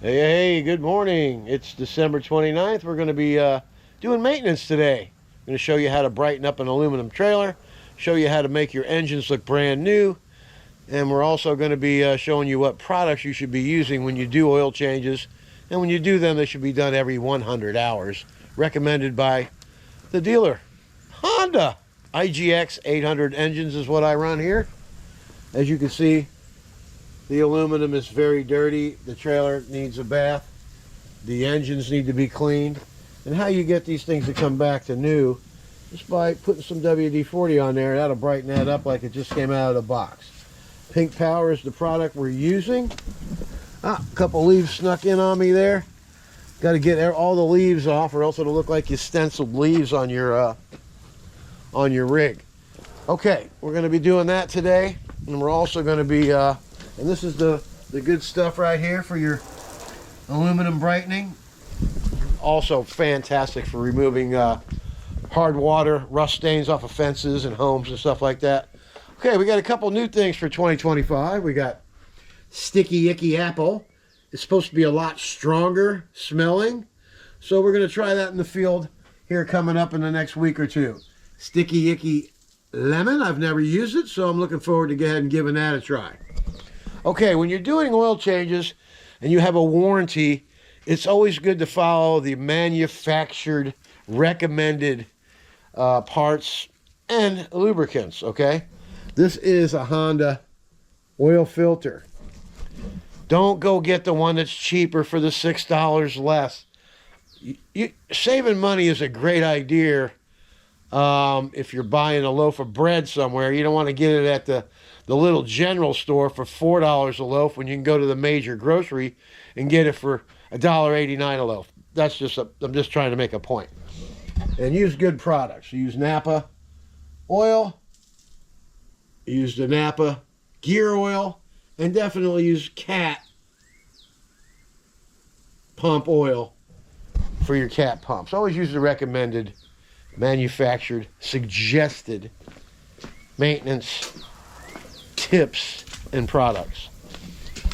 Hey, good morning. It's December 29th. We're going to be doing maintenance today. I'm going to show you how to brighten up an aluminum trailer, show you how to make your engines look brand new, and we're also going to be showing you what products you should be using when you do oil changes. And when you do them, they should be done every 100 hours, recommended by the dealer. Honda IGX 800 engines is what I run here. As you can see, the aluminum is very dirty. The trailer needs a bath. The engines need to be cleaned. And how you get these things to come back to new, just by putting some WD-40 on there. That'll brighten that up like it just came out of the box. Pink Power is the product we're using. A couple leaves snuck in on me there. Got to get all the leaves off, or else it'll look like you stenciled leaves on your rig. Okay, we're going to be doing that today, and we're also going to be and this is the good stuff right here for your aluminum brightening. Also fantastic for removing hard water, rust stains off of fences and homes and stuff like that. Okay, we got a couple new things for 2025. We got Sticky Icky Apple. It's supposed to be a lot stronger smelling. So we're going to try that in the field here coming up in the next week or two. Sticky Icky Lemon. I've never used it, so I'm looking forward to go ahead and giving that a try. Okay, when you're doing oil changes and you have a warranty, it's always good to follow the manufactured recommended parts and lubricants, okay? This is a Honda oil filter. Don't go get the one that's cheaper for the $6 less. Saving money is a great idea if you're buying a loaf of bread somewhere. You don't want to get it at the little general store for $4 a loaf when you can go to the major grocery and get it for $1.89 a loaf. That's just I'm just trying to make a point. And use good products. Use Napa oil, use the Napa gear oil, and definitely use cat pump oil for your cat pumps. Always use the recommended, manufactured, suggested maintenance tips and products.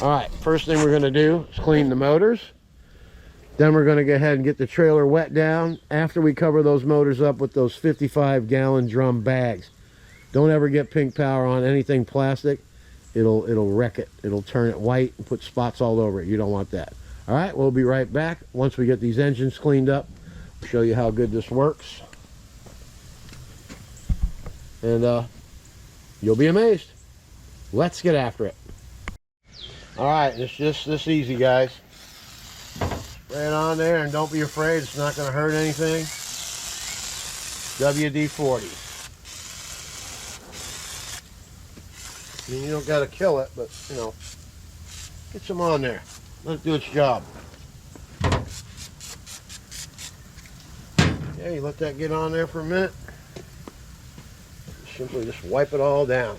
All right, first thing we're going to do is clean the motors. Then we're going to go ahead and get the trailer wet down after we cover those motors up with those 55-gallon drum bags. Don't ever get Pink Power on anything plastic. It'll wreck it. It'll turn it white and put spots all over it. You don't want that. All right, we'll be right back once we get these engines cleaned up. I'll show you how good this works. And you'll be amazed. Let's get after it. All right, it's just this easy, guys. Spray it on there, and don't be afraid. It's not going to hurt anything. WD-40. I mean, you don't got to kill it, but, you know, get some on there. Let it do its job. Yeah, you let that get on there for a minute. Simply just wipe it all down.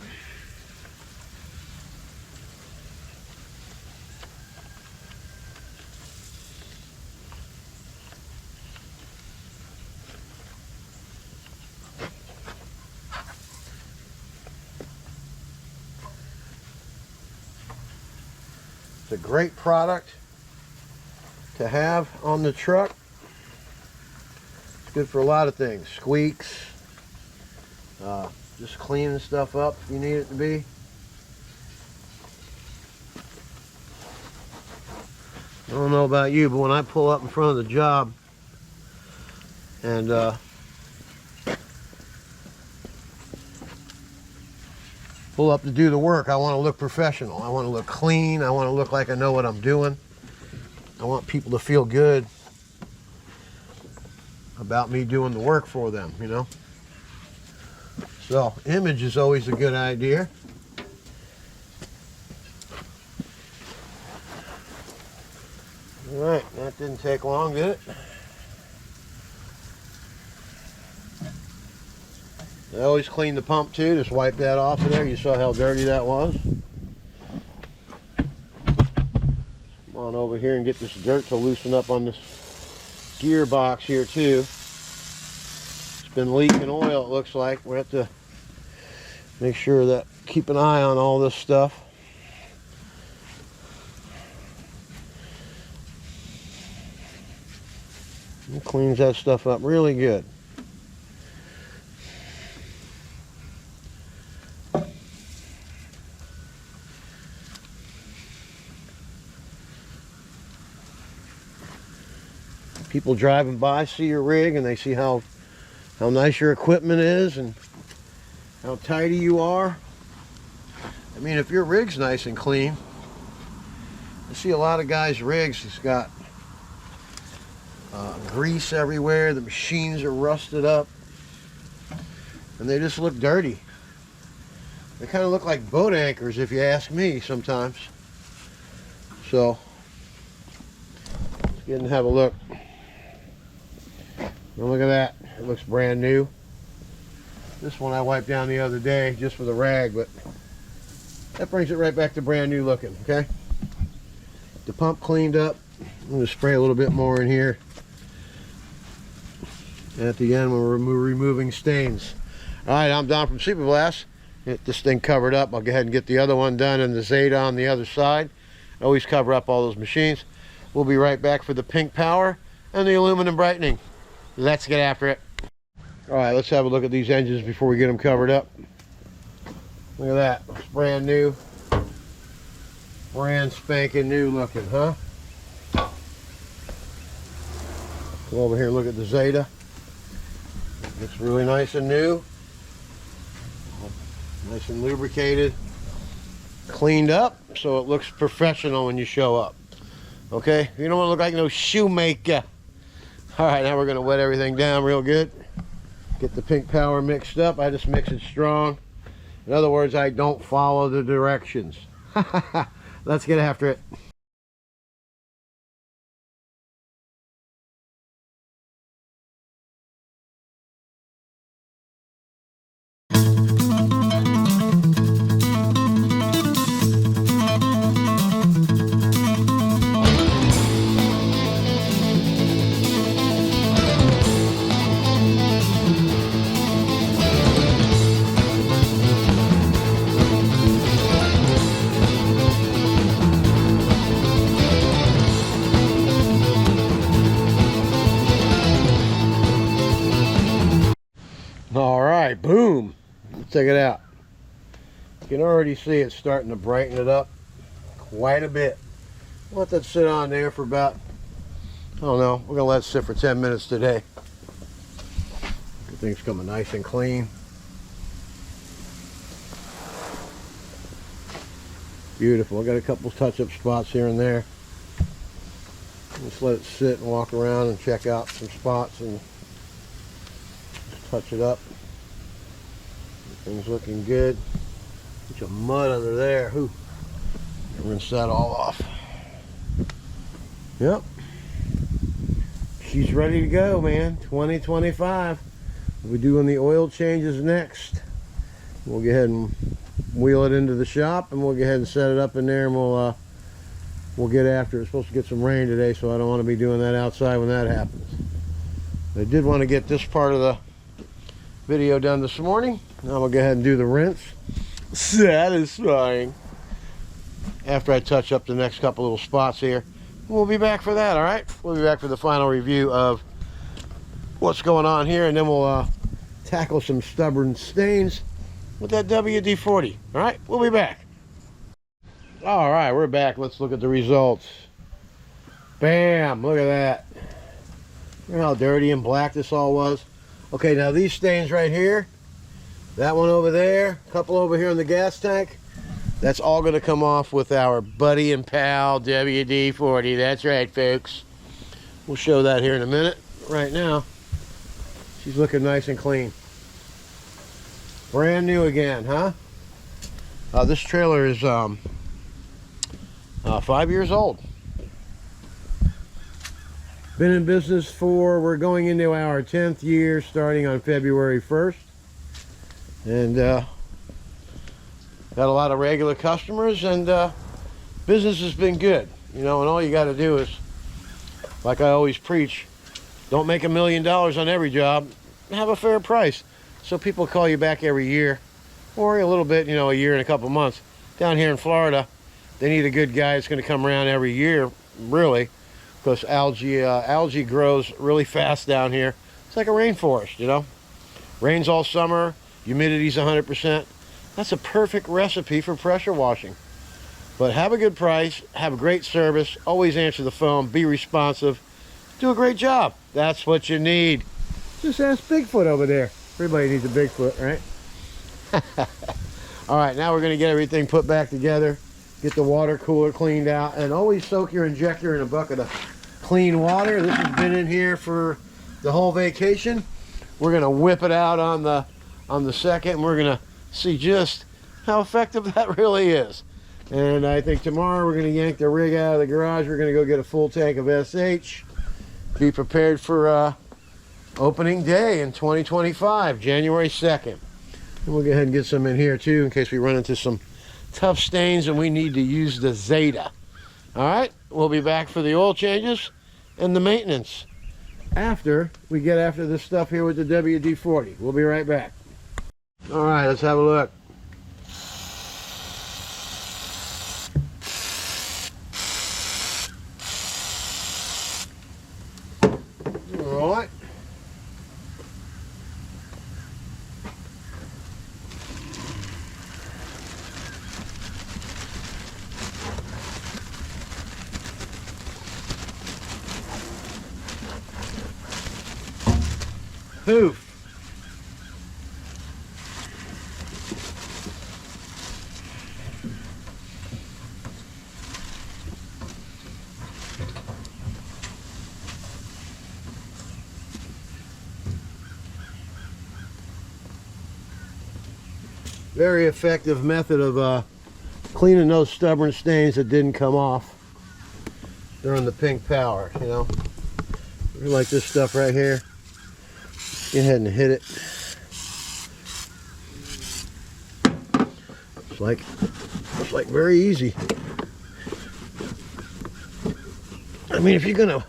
It's a great product to have on the truck. It's good for a lot of things. Squeaks, just cleaning stuff up if you need it to be. I don't know about you, but when I pull up in front of the job and pull up to do the work, I want to look professional. I want to look clean. I want to look like I know what I'm doing. I want people to feel good about me doing the work for them, you know. So, image is always a good idea. All right, that didn't take long, did it? I always clean the pump too. Just wipe that off of there. You saw how dirty that was. Come on over here and get this dirt to loosen up on this gearbox here too. It's been leaking oil, it looks like. We have to make sure that, keep an eye on all this stuff. It cleans that stuff up really good. People driving by see your rig and they see how nice your equipment is and how tidy you are. I mean, if your rig's nice and clean, I see a lot of guys' rigs that's got grease everywhere, the machines are rusted up, and they just look dirty. They kind of look like boat anchors if you ask me sometimes. So, let's get and have a look. Now look at that, it looks brand new. This one I wiped down the other day just with a rag, but that brings it right back to brand new looking, okay? The pump cleaned up. I'm going to spray a little bit more in here at the end when we're removing stains. Alright, I'm Don from Superblast. Get this thing covered up. I'll go ahead and get the other one done and the Zeta on the other side. Always cover up all those machines. We'll be right back for the pink power and the aluminum brightening. Let's get after it. Alright, let's have a look at these engines before we get them covered up. Look at that. It's brand new. Brand spanking new looking, huh? Come over here and look at the Zeta. Looks really nice and new. Nice and lubricated. Cleaned up so it looks professional when you show up. Okay? You don't want to look like no shoemaker. Alright, now we're going to wet everything down real good. Get the pink power mixed up. I just mix it strong. In other words, I don't follow the directions. Let's get after it. Alright, boom. Let's check it out. You can already see it's starting to brighten it up quite a bit. Let that sit on there for about, I don't know, we're going to let it sit for 10 minutes today. Everything's coming nice and clean. Beautiful. I got a couple touch-up spots here and there. Just let it sit and walk around and check out some spots and touch it up. Everything's looking good. Bunch of mud under there. Whew. Rinse that all off. Yep. She's ready to go, man. 2025. We'll be doing the oil changes next. We'll go ahead and wheel it into the shop and we'll go ahead and set it up in there and we'll get after it. It's supposed to get some rain today, so I don't want to be doing that outside when that happens. I did want to get this part of the video done this morning. Now I'm going to go ahead and do the rinse. Satisfying. After I touch up the next couple little spots here. We'll be back for that, alright? We'll be back for the final review of what's going on here, and then we'll tackle some stubborn stains with that WD-40. Alright, we'll be back. Alright, we're back. Let's look at the results. Bam! Look at that. Look how dirty and black this all was. Okay, now these stains right here, that one over there, a couple over here in the gas tank, that's all going to come off with our buddy and pal WD-40. That's right, folks. We'll show that here in a minute. Right now, she's looking nice and clean. Brand new again, huh? This trailer is 5 years old. Been in business we're going into our 10th year starting on February 1st. And got a lot of regular customers, and business has been good. You know, and all you got to do is, like I always preach, don't make $1 million on every job. Have a fair price. So people call you back every year, or a little bit, you know, a year and a couple months. Down here in Florida, they need a good guy that's going to come around every year, really. because algae grows really fast down here. It's like a rainforest, you know. Rains all summer, humidity's 100%. That's a perfect recipe for pressure washing. But have a good price, have a great service, always answer the phone, be responsive, do a great job. That's what you need. Just ask Bigfoot over there. Everybody needs a Bigfoot, right? All right, now we're going to get everything put back together, get the water cooler cleaned out, and always soak your injector in a bucket of clean water. This has been in here for the whole vacation. We're going to whip it out on the second, and we're going to see just how effective that really is. And I think tomorrow we're going to yank the rig out of the garage. We're going to go get a full tank of SH. Be prepared for opening day in 2025, January 2nd. And we'll go ahead and get some in here too in case we run into some tough stains and we need to use the Zeta. All right, we'll be back for the oil changes and the maintenance after we get after this stuff here with the WD-40. We'll be right back. All right, let's have a look. All right. Poof. Very effective method of cleaning those stubborn stains that didn't come off during the pink power, you know. Like this stuff right here. Go ahead and hit it. It's like very easy. I mean, if you're gonna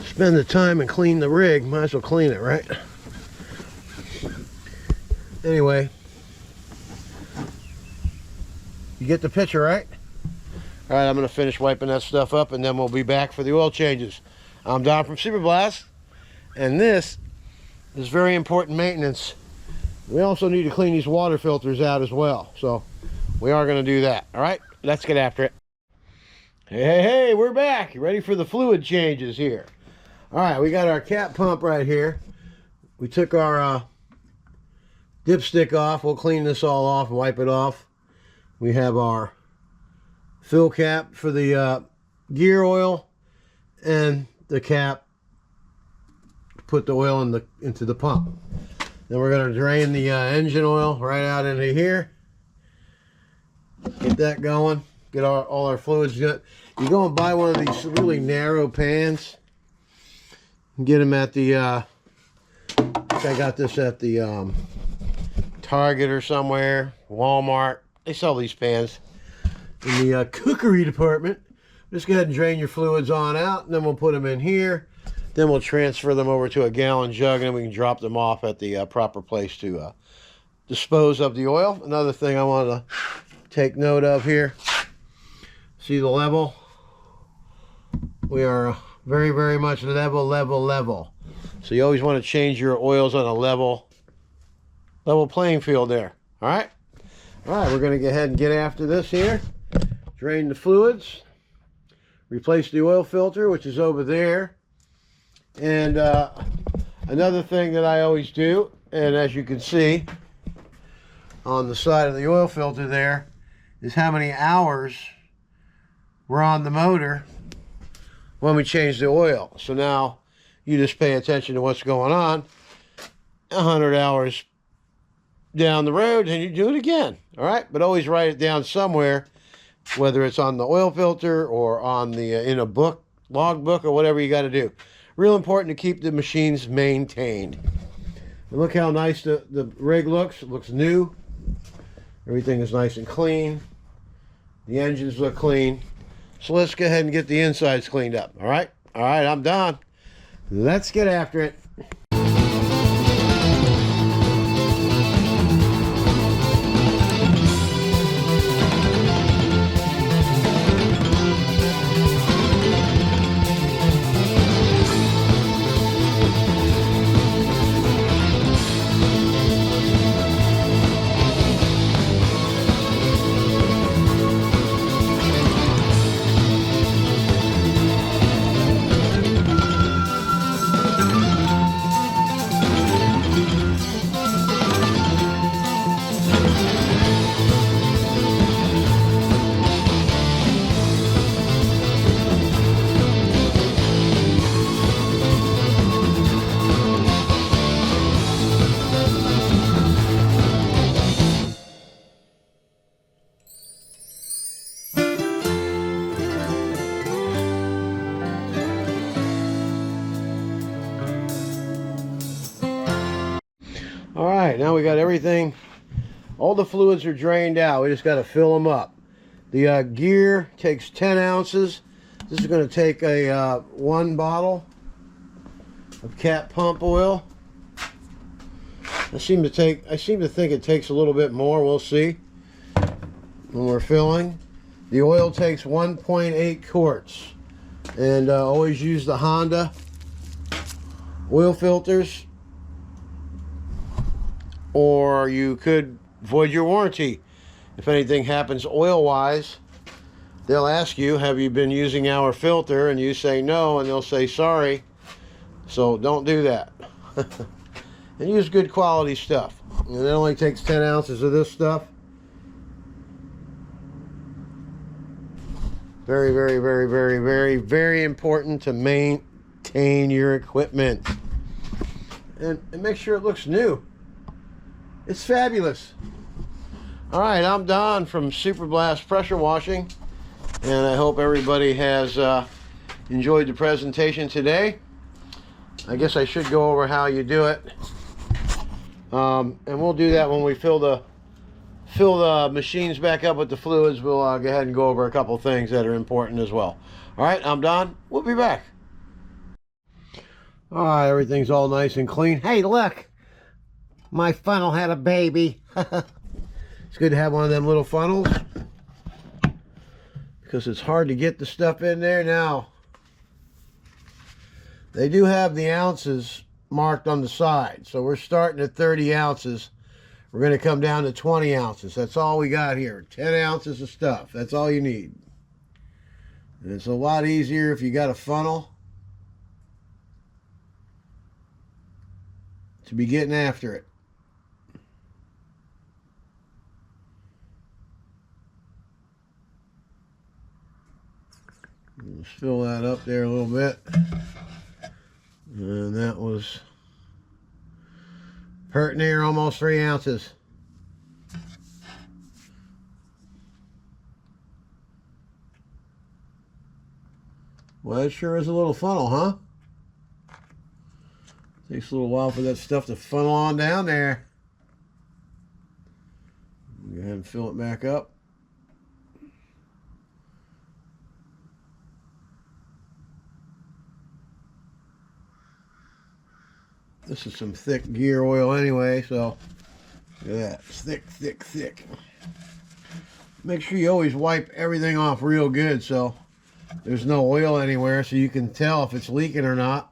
spend the time and clean the rig, might as well clean it, right? Anyway, you get the picture, right? All right, I'm gonna finish wiping that stuff up and then we'll be back for the oil changes. I'm Don from Super Blast, and this is very important maintenance. We also need to clean these water filters out as well, so we are going to do that. All right, let's get after it. Hey, we're back. You ready for the fluid changes here? All right, we got our cap pump right here. We took our dipstick off. We'll clean this all off and wipe it off. We have our fill cap for the gear oil and the cap put the oil into the pump. Then we're going to drain the engine oil right out into here. Get that going. Get all our fluids good. You go and buy one of these really narrow pans. Get them at the, I got this at the Target or somewhere, Walmart. They sell these pans in the cookery department. Just go ahead and drain your fluids on out, and then we'll put them in here. Then we'll transfer them over to a gallon jug, and then we can drop them off at the proper place to dispose of the oil. Another thing I want to take note of here. See the level? We are very, very much level. So you always want to change your oils on a level playing field there. All right? All right, we're going to go ahead and get after this here. Drain the fluids. Replace the oil filter, which is over there. And another thing that I always do, and as you can see on the side of the oil filter there, is how many hours we're on the motor when we change the oil. So now you just pay attention to what's going on. 100 hours down the road and you do it again. All right, but always write it down somewhere, whether it's on the oil filter or on the in a book, log book, or whatever you got to do. Real important to keep the machines maintained. And look how nice the rig looks. It looks new. Everything is nice and clean. The engines look clean. So let's go ahead and get the insides cleaned up. All right, I'm done. Let's get after it. right, now we got everything. All the fluids are drained out. We just got to fill them up. The gear takes 10 ounces. This is going to take a 1 bottle of cat pump oil. I seem to think it takes a little bit more. We'll see when we're filling. The oil takes 1.8 quarts, and always use the Honda oil filters, or you could void your warranty if anything happens oil wise. They'll ask you, have you been using our filter, and you say no, and they'll say sorry. So don't do that. And use good quality stuff. And it only takes 10 ounces of this stuff. Very, very, very, very, very, very important to maintain your equipment. And make sure it looks new. It's fabulous. Alright, I'm Don from Super Blast Pressure Washing. And I hope everybody has enjoyed the presentation today. I guess I should go over how you do it. And we'll do that when we fill the machines back up with the fluids. We'll go ahead and go over a couple things that are important as well. Alright, I'm Don. We'll be back. Alright, everything's all nice and clean. Hey, look! My funnel had a baby. It's good to have one of them little funnels, because it's hard to get the stuff in there. Now, they do have the ounces marked on the side. So we're starting at 30 ounces. We're going to come down to 20 ounces. That's all we got here. 10 ounces of stuff. That's all you need. And it's a lot easier if you got a funnel to be getting after it. Let's fill that up there a little bit. And that was hurting there, almost 3 ounces. Well, it sure is a little funnel, huh? Takes a little while for that stuff to funnel on down there. Go ahead and fill it back up. This is some thick gear oil anyway, so look at that. It's thick, thick, thick. Make sure you always wipe everything off real good so there's no oil anywhere, so you can tell if it's leaking or not.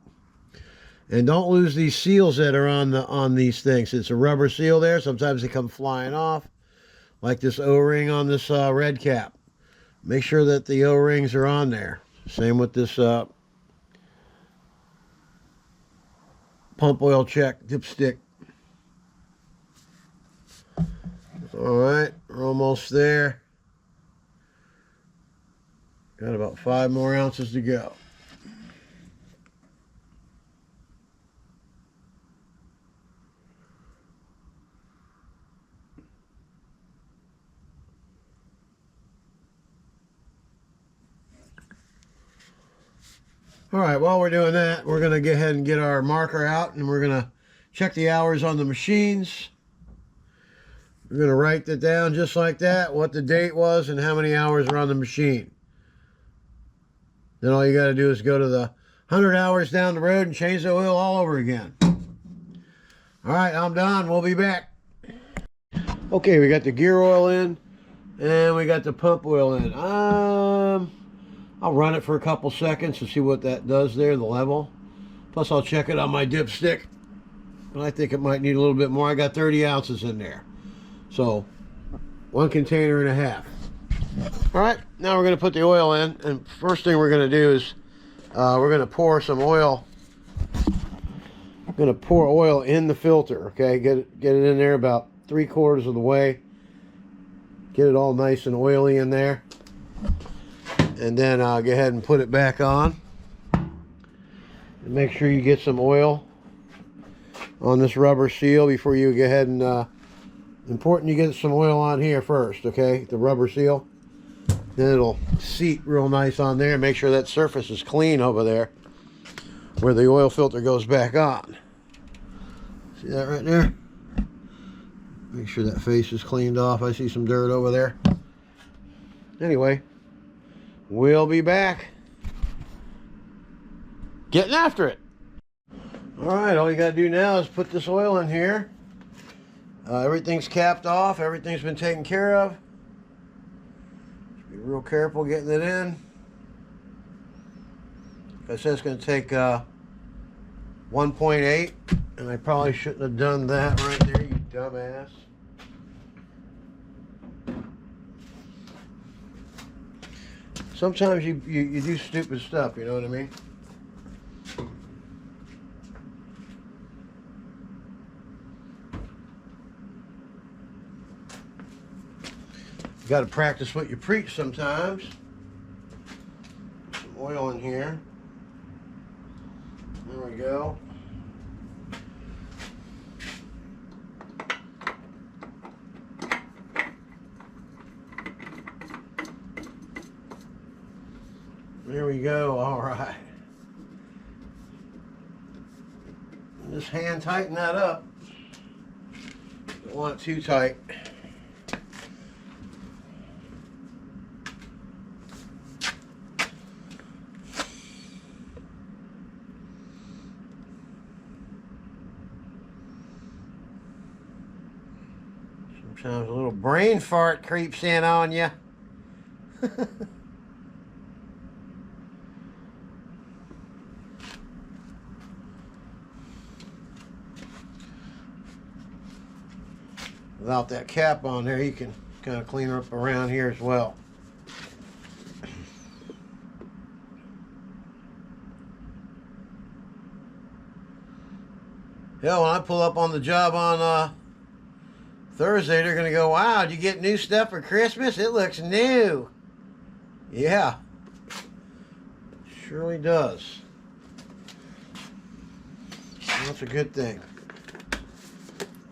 And don't lose these seals that are on these things. It's a rubber seal there. Sometimes they come flying off, like this O-ring on this red cap. Make sure that the O-rings are on there. Same with this pump oil check dipstick. Alright, we're almost there. Got about 5 more ounces to go. Alright, while we're doing that, we're going to go ahead and get our marker out, and we're going to check the hours on the machines. We're going to write that down just like that, what the date was and how many hours are on the machine. Then all you got to do is go to the 100 hours down the road and change the oil all over again. Alright, I'm Don. We'll be back. Okay, we got the gear oil in, and we got the pump oil in. I'll run it for a couple seconds to see what that does there, the level. Plus I'll check it on my dipstick. But I think it might need a little bit more. I got 30 ounces in there. So, 1.5 containers. Alright, now we're going to put the oil in. And first thing we're going to do is we're going to pour some oil. I'm going to pour oil in the filter, okay? Get it in there about 3/4 of the way. Get it all nice and oily in there. And then go ahead and put it back on. And make sure you get some oil on this rubber seal before you go ahead and... important you get some oil on here first, okay? The rubber seal. Then it'll seat real nice on there. Make sure that surface is clean over there where the oil filter goes back on. See that right there? Make sure that face is cleaned off. I see some dirt over there. Anyway, we'll be back getting after it. Alright, all you gotta do now is put this oil in here. Everything's capped off, everything's been taken care of. Just be real careful getting it in. Like I said, it's going to take 1.8, and I probably shouldn't have done that right there, you dumbass. Sometimes you do stupid stuff, you know what I mean? You got to practice what you preach sometimes. Some oil in here. There we go. There we go. All right. Just hand tighten that up. Don't want it too tight. Sometimes a little brain fart creeps in on you. Without that cap on there, you can kind of clean her up around here as well. Yeah, when I pull up on the job on Thursday, they're going to go, wow, did you get new stuff for Christmas? It looks new. Yeah. Surely does. That's a good thing.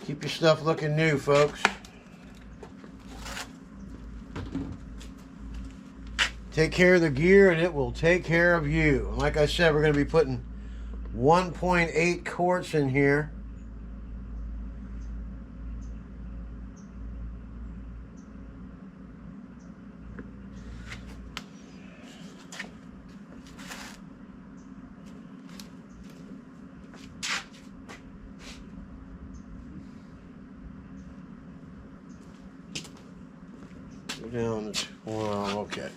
Keep your stuff looking new, folks. Take care of the gear and it will take care of you. And like I said, we're going to be putting 1.8 quarts in here. Down to 12, okay.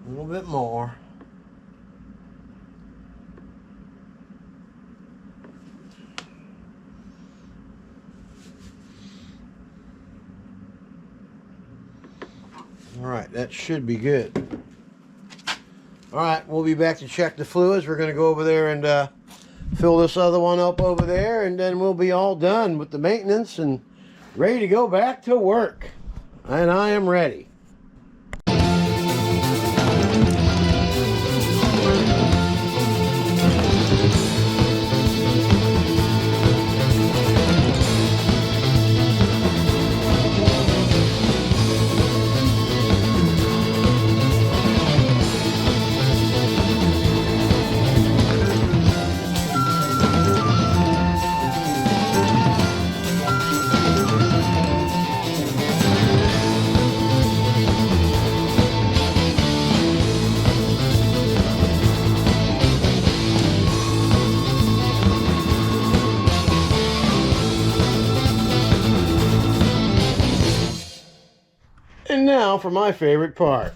A little bit more. All right, that should be good. All right, we'll be back to check the fluids. We're going to go over there and fill this other one up over there, and then we'll be all done with the maintenance and ready to go back to work. And I am ready. And now for my favorite part.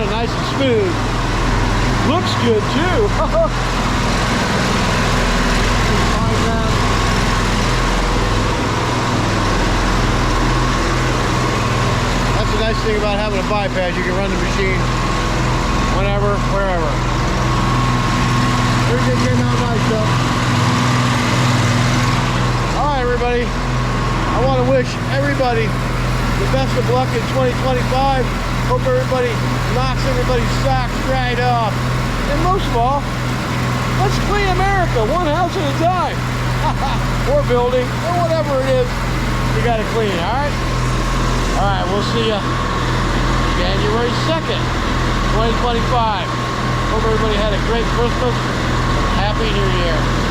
running nice and smooth. Looks good too. That's the nice thing about having a bypass. You can run the machine whenever, wherever. Everything came out nice though. Alright everybody, I want to wish everybody the best of luck in 2025. Hope everybody knocks everybody's socks right off. And most of all, let's clean America one house at a time. Or building, or whatever it is you got to clean, alright? Alright, we'll see you January 2nd, 2025. Hope everybody had a great Christmas. Happy New Year.